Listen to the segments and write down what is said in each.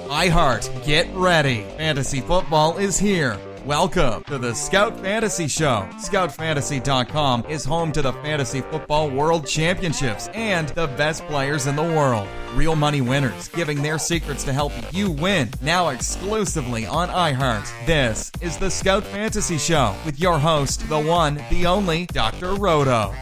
iHeart, get ready. Fantasy football is here. Welcome to the Scout Fantasy Show. ScoutFantasy.com is home to the Fantasy Football World Championships and the best players in the world. Real money winners giving their secrets to help you win. Now exclusively on iHeart. This is the Scout Fantasy Show with your host, the one, the only, Dr. Roto.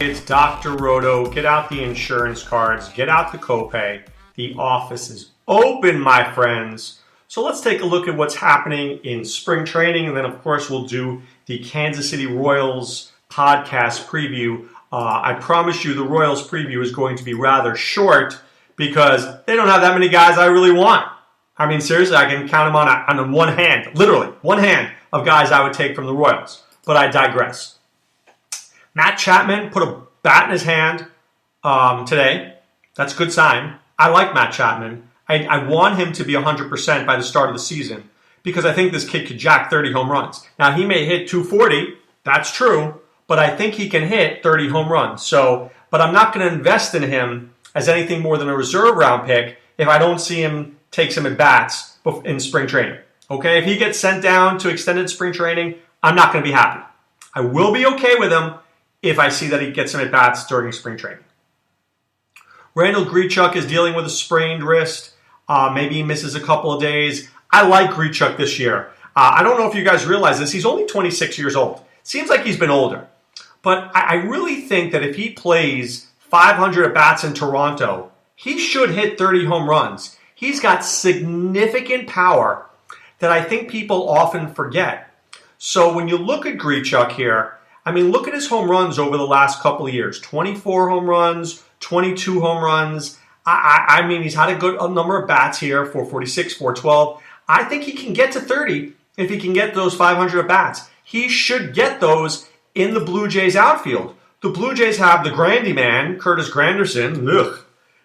It's Dr. Roto. Get out the insurance cards. Get out the copay. The office is open, my friends. So let's take a look at what's happening in spring training, and then, of course, we'll do the Kansas City Royals podcast preview. I promise you the Royals preview is going to be rather short because they don't have that many guys I really want. I mean, seriously, I can count them on one hand, literally one hand of guys I would take from the Royals. But I digress. Matt Chapman put a bat in his hand today. That's a good sign. I like Matt Chapman. I want him to be 100% by the start of the season because I think this kid could jack 30 home runs. Now, he may hit 240. That's true. But I think he can hit 30 home runs. But I'm not going to invest in him as anything more than a reserve round pick if I don't see him take some at-bats in spring training. Okay? If he gets sent down to extended spring training, I'm not going to be happy. I will be okay with him if I see that he gets some at-bats during spring training. Randall Grichuk is dealing with a sprained wrist. Maybe he misses a couple of days. I like Grichuk this year. I don't know if you guys realize this. He's only 26 years old. Seems like he's been older. But I really think that if he plays 500 at-bats in Toronto, he should hit 30 home runs. He's got significant power that I think people often forget. So when you look at Grichuk here, I mean, look at his home runs over the last couple of years. 24 home runs, 22 home runs. I mean, he's had a number of bats here, 446, 412. I think he can get to 30 if he can get those 500 at-bats. He should get those in the Blue Jays outfield. The Blue Jays have the Grandy man, Curtis Granderson,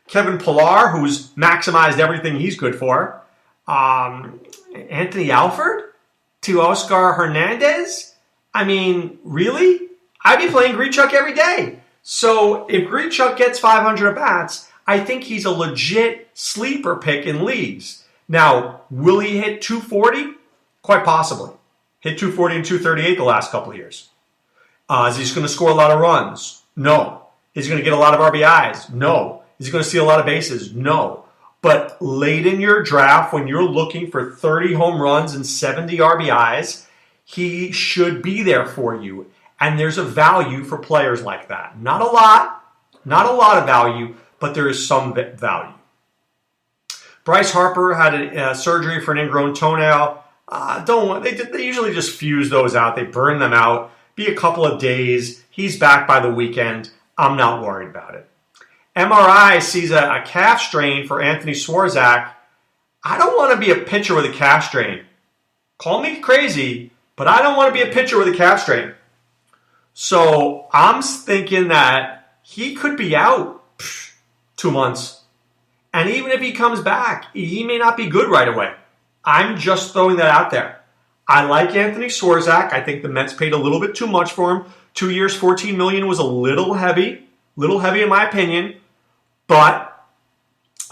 Kevin Pillar, who's maximized everything he's good for, Anthony Alford, Teoscar Hernandez. I mean, really? I'd be playing Grichuk every day. So if Grichuk gets 500 at-bats, I think he's a legit sleeper pick in leagues. Now, will he hit 240? Quite possibly. Hit 240 and 238 the last couple of years. Is he going to score a lot of runs? No. Is he going to get a lot of RBIs? No. Is he going to steal a lot of bases? No. But late in your draft, when you're looking for 30 home runs and 70 RBIs, he should be there for you. And there's a value for players like that. Not a lot of value, but there is some value. Bryce Harper had a surgery for an ingrown toenail. They usually just fuse those out. They burn them out. Be a couple of days. He's back by the weekend. I'm not worried about it. MRI sees a calf strain for Anthony Swarzak. I don't want to be a pitcher with a calf strain. Call me crazy, but I don't want to be a pitcher with a calf strain. So I'm thinking that he could be out 2 months. And even if he comes back, he may not be good right away. I'm just throwing that out there. I like Anthony Swarzak. I think the Mets paid a little bit too much for him. 2 years, $14 million was a little heavy in my opinion. But,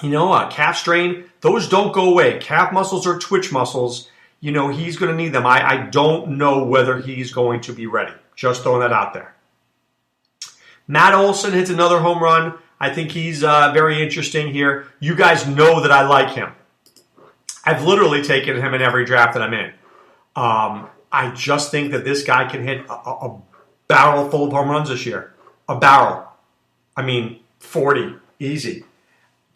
a calf strain, those don't go away. Calf muscles are twitch muscles. He's going to need them. I don't know whether he's going to be ready. Just throwing that out there. Matt Olson hits another home run. I think he's very interesting here. You guys know that I like him. I've literally taken him in every draft that I'm in. I just think that this guy can hit a barrel full of home runs this year. A barrel. 40, easy.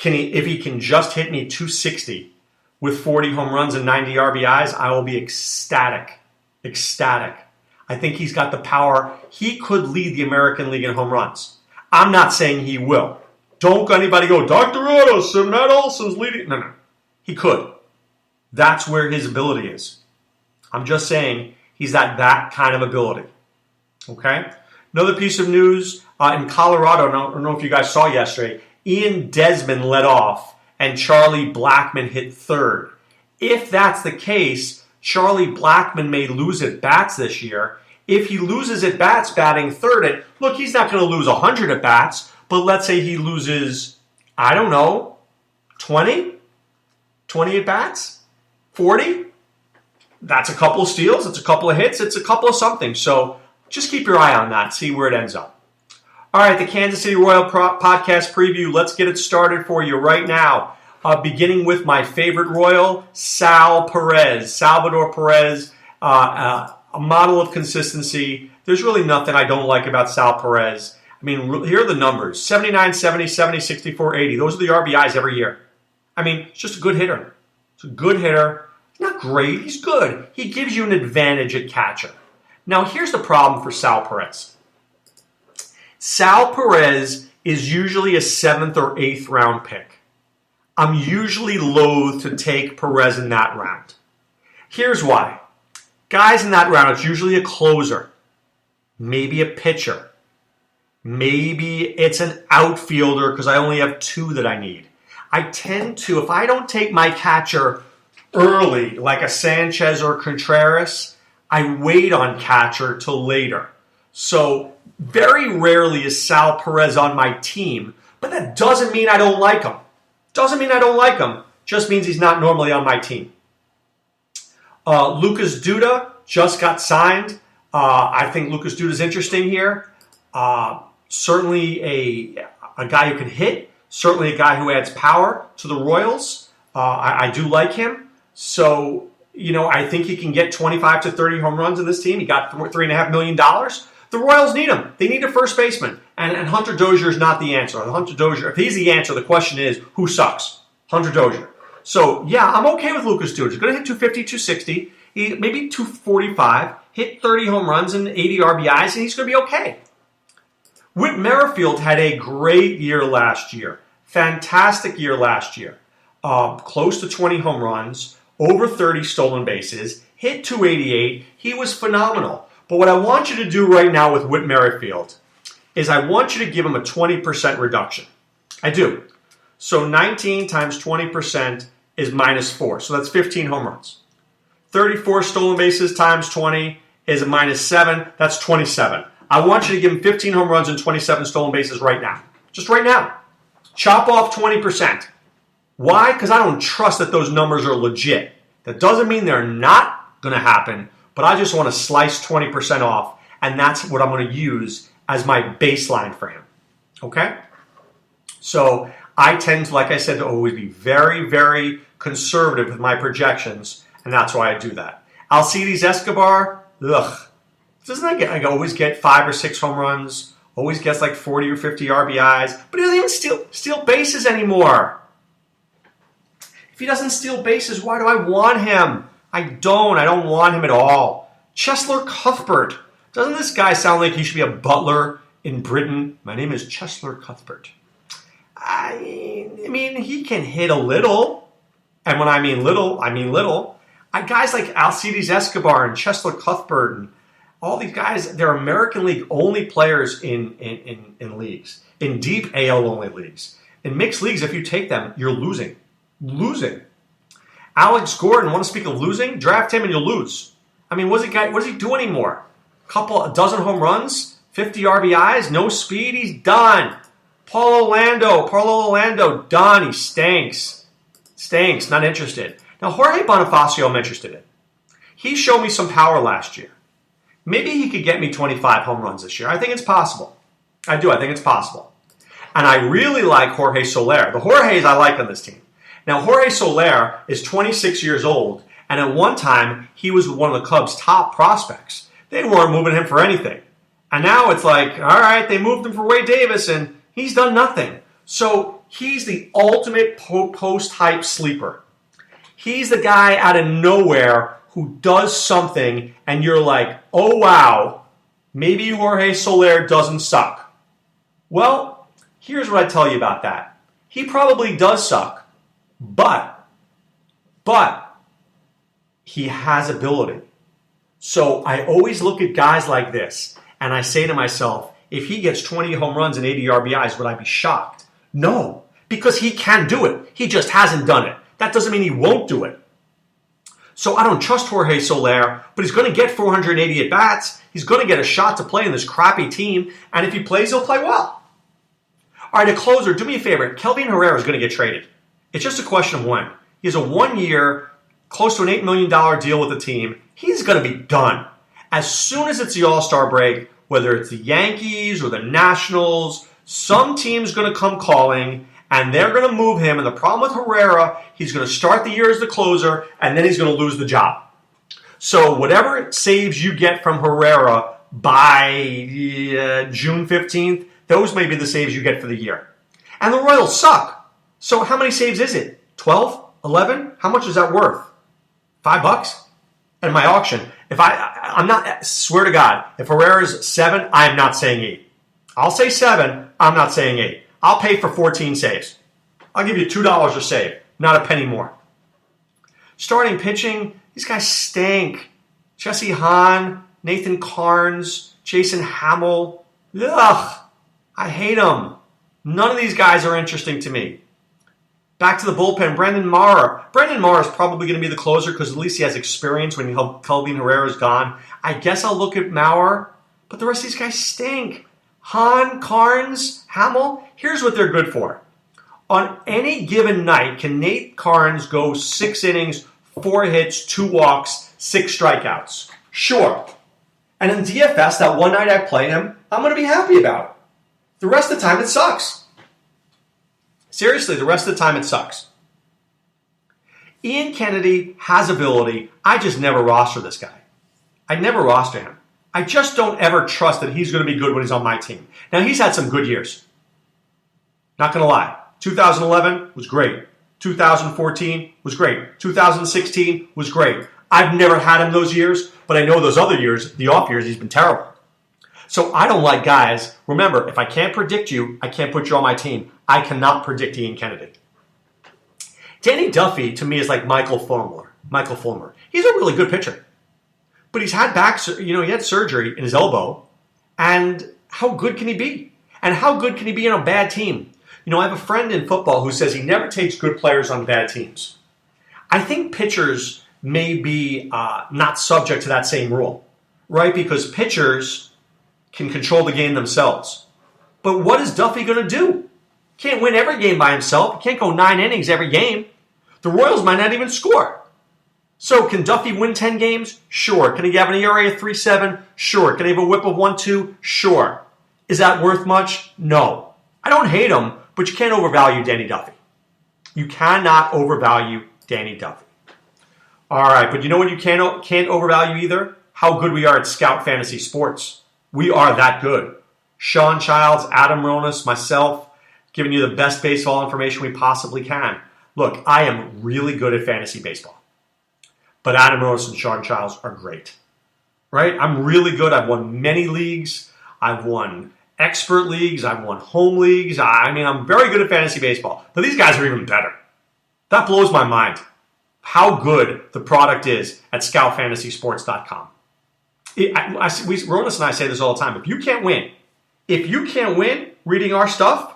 If he can just hit me 260 with 40 home runs and 90 RBIs, I will be ecstatic. I think he's got the power. He could lead the American League in home runs. I'm not saying he will. Don't anybody go, Dr. Roto, Matt Olson's leading. No. He could. That's where his ability is. I'm just saying he's that kind of ability. Okay? Another piece of news in Colorado, I don't know if you guys saw yesterday, Ian Desmond led off and Charlie Blackmon hit third. If that's the case, Charlie Blackmon may lose at bats this year. If he loses at bats batting third, and look, he's not going to lose 100 at bats, but let's say he loses, 20 20? 20 at-bats? 40? That's a couple of steals. It's a couple of hits. It's a couple of something. So just keep your eye on that. See where it ends up. All right, the Kansas City Royal podcast preview. Let's get it started for you right now. Beginning with my favorite Royal, Salvador Perez, a model of consistency. There's really nothing I don't like about Sal Perez. I mean, here are the numbers. 79, 70, 70, 64, 80. Those are the RBIs every year. I mean, it's just a good hitter. It's a good hitter. Not great. He's good. He gives you an advantage at catcher. Now, here's the problem for Sal Perez. Sal Perez is usually a 7th or 8th round pick. I'm usually loath to take Perez in that round. Here's why. Guys in that round, it's usually a closer, maybe a pitcher, maybe it's an outfielder because I only have 2 that I need. I tend to, if I don't take my catcher early, like a Sanchez or Contreras, I wait on catcher till later. So very rarely is Sal Perez on my team, but that doesn't mean I don't like him. Doesn't mean I don't like him. Just means he's not normally on my team. Lucas Duda just got signed. I think Lucas Duda is interesting here. Certainly a guy who can hit. Certainly a guy who adds power to the Royals. I do like him. So, I think he can get 25 to 30 home runs in this team. He got $3.5 million. The Royals need him. They need a first baseman. And Hunter Dozier is not the answer. Hunter Dozier, if he's the answer, the question is, who sucks? Hunter Dozier. So, yeah, I'm okay with Lucas Duda. He's going to hit 250, 260, maybe 245, hit 30 home runs and 80 RBIs, and he's going to be okay. Whit Merrifield had a great year last year. Fantastic year last year. Close to 20 home runs, over 30 stolen bases, hit 288. He was phenomenal. But what I want you to do right now with Whit Merrifield is I want you to give him a 20% reduction. I do. So 19 times 20% is -4. So that's 15 home runs. 34 stolen bases times 20 is a -7. That's 27. I want you to give him 15 home runs and 27 stolen bases right now. Just right now. Chop off 20%. Why? Because I don't trust that those numbers are legit. That doesn't mean they're not going to happen, but I just want to slice 20% off, and that's what I'm going to use as my baseline for him. Okay? So I tend to, like I said, to always be very, very conservative with my projections, and that's why I do that. Alcides Escobar, doesn't I always get 5 or 6 home runs, always gets like 40 or 50 RBIs, but he doesn't even steal bases anymore. If he doesn't steal bases, why do I want him? I don't want him at all. Chesler Cuthbert. Doesn't this guy sound like he should be a butler in Britain? My name is Chesler Cuthbert. I mean, he can hit a little. And when I mean little, I mean little. Guys like Alcides Escobar and Chesler Cuthbert and all these guys, they're American League only players in leagues, in deep AL only leagues. In mixed leagues, if you take them, you're losing. Alex Gordon, want to speak of losing? Draft him and you'll lose. I mean, what does he do anymore? A dozen home runs, 50 RBIs, no speed, he's done. Paulo Orlando, done. He stinks, not interested. Now, Jorge Bonifacio, I'm interested in. He showed me some power last year. Maybe he could get me 25 home runs this year. I think it's possible. I do. I think it's possible. And I really like Jorge Soler. The Jorges I like on this team. Now, Jorge Soler is 26 years old, and at one time, he was one of the Cubs' top prospects. They weren't moving him for anything. And now it's like, all right, they moved him for Wade Davis, and he's done nothing. So he's the ultimate post-hype sleeper. He's the guy out of nowhere who does something, and you're like, oh, wow, maybe Jorge Soler doesn't suck. Well, here's what I tell you about that. He probably does suck. But he has ability. So I always look at guys like this, and I say to myself, if he gets 20 home runs and 80 RBIs, would I be shocked? No, because he can do it. He just hasn't done it. That doesn't mean he won't do it. So I don't trust Jorge Soler, but he's going to get 480 at-bats. He's going to get a shot to play in this crappy team, and if he plays, he'll play well. All right, a closer, do me a favor. Kelvin Herrera is going to get traded. It's just a question of when. He has a 1-year, close to an $8 million deal with the team. He's going to be done. As soon as it's the All-Star break, whether it's the Yankees or the Nationals, some team's going to come calling, and they're going to move him. And the problem with Herrera, he's going to start the year as the closer, and then he's going to lose the job. So whatever saves you get from Herrera by June 15th, those may be the saves you get for the year. And the Royals suck. So how many saves is it? 12? 11? How much is that worth? $5? And my auction, I'm not, swear to God, if Herrera's 7, I'm not saying 8. I'll say 7, I'm not saying 8. I'll pay for 14 saves. I'll give you $2 a save, not a penny more. Starting pitching, these guys stink. Jesse Hahn, Nathan Carnes, Jason Hamill. Ugh, I hate them. None of these guys are interesting to me. Back to the bullpen, Brandon Maurer. Brandon Maurer is probably going to be the closer because at least he has experience when Kelvin Herrera's gone. I guess I'll look at Maurer, but the rest of these guys stink. Hahn, Carnes, Hamill, here's what they're good for. On any given night, can Nate Carnes go 6 innings, 4 hits, 2 walks, 6 strikeouts? Sure. And in DFS, that one night I play him, I'm going to be happy about it. The rest of the time, it sucks. Seriously, the rest of the time, it sucks. Ian Kennedy has ability. I just never roster this guy. I never roster him. I just don't ever trust that he's going to be good when he's on my team. Now, he's had some good years. Not going to lie. 2011 was great. 2014 was great. 2016 was great. I've never had him those years, but I know those other years, the off years, he's been terrible. So I don't like guys. Remember, if I can't predict you, I can't put you on my team. I cannot predict Ian Kennedy. Danny Duffy, to me, is like Michael Fulmer. He's a really good pitcher. But he's had he had surgery in his elbow. And how good can he be? And how good can he be on a bad team? I have a friend in football who says he never takes good players on bad teams. I think pitchers may be not subject to that same rule, right? Because pitchers can control the game themselves. But what is Duffy going to do? Can't win every game by himself. He can't go 9 innings every game. The Royals might not even score. So can Duffy win 10 games? Sure. Can he have an ERA of 3.7? Sure. Can he have a whip of 1.2? Sure. Is that worth much? No. I don't hate him, but you can't overvalue Danny Duffy. You cannot overvalue Danny Duffy. All right, but you know what you can't overvalue either? How good we are at Scout Fantasy Sports. We are that good. Sean Childs, Adam Ronas, myself, giving you the best baseball information we possibly can. Look, I am really good at fantasy baseball. But Adam Ronas and Sean Childs are great. Right? I'm really good. I've won many leagues. I've won expert leagues. I've won home leagues. I'm very good at fantasy baseball. But these guys are even better. That blows my mind. How good the product is at scoutfantasysports.com. Ronas and I say this all the time. If you can't win reading our stuff,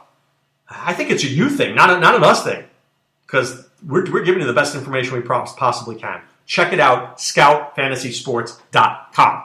I think it's a you thing, not an us thing. Because we're giving you the best information we possibly can. Check it out, scoutfantasysports.com.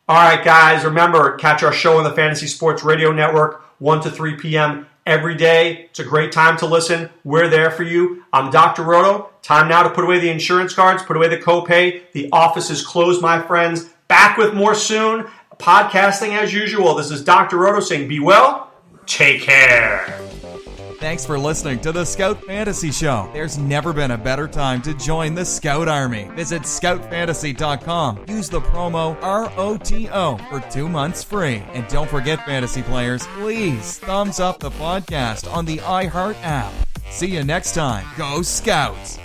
All right, guys, remember, catch our show on the Fantasy Sports Radio Network, 1 to 3 p.m. every day. It's a great time to listen. We're there for you. I'm Dr. Roto. Time now to put away the insurance cards, put away the copay. The office is closed, my friends. Back with more soon. Podcasting as usual. This is Dr. Roto saying be well. Take care. Thanks for listening to the Scout Fantasy Show. There's never been a better time to join the Scout Army. Visit scoutfantasy.com. Use the promo ROTO for 2 months free. And don't forget, fantasy players, please thumbs up the podcast on the iHeart app. See you next time. Go Scouts!